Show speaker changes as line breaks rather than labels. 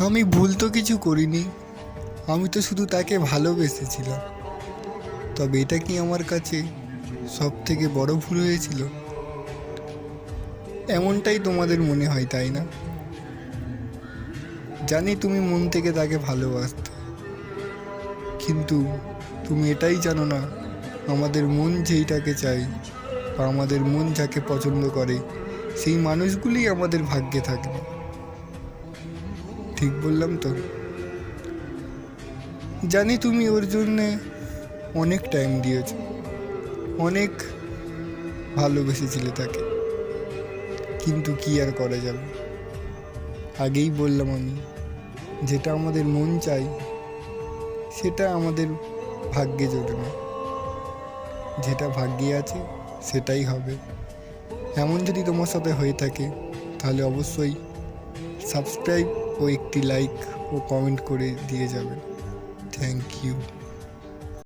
আমি ভুল তো কিছু করিনি, আমি তো শুধু তাকে ভালোবেসেছিলাম। তবে এটা কি আমার কাছে সব থেকে বড় ভুল হয়েছিল? এমনটাই তোমাদের মনে হয়, তাই না? জানি তুমি মন থেকে তাকে ভালোবাসতে, কিন্তু তুমি এটাই জানো না, আমাদের মন যেইটাকে চাই বা আমাদের মন যাকে পছন্দ করে সেই মানুষগুলি আমাদের ভাগ্যে থাকে না। ঠিক বললাম তো? জানি তুমি ওর জন্যে অনেক টাইম দিয়েছ, অনেক ভালোবেসেছিলে তাকে, কিন্তু কি আর করা যাবে। আগেই বললাম আমি, যেটা আমাদের মন চাই সেটা আমাদের ভাগ্যে জোটে না। যেটা ভাগ্যে আছে সেটাই হবে। এমন যদি তোমার সাথে হয়ে থাকে তাহলে অবশ্যই সাবস্ক্রাইব ও একটি লাইক ও কমেন্ট করে দিয়ে যাবেন। Thank you.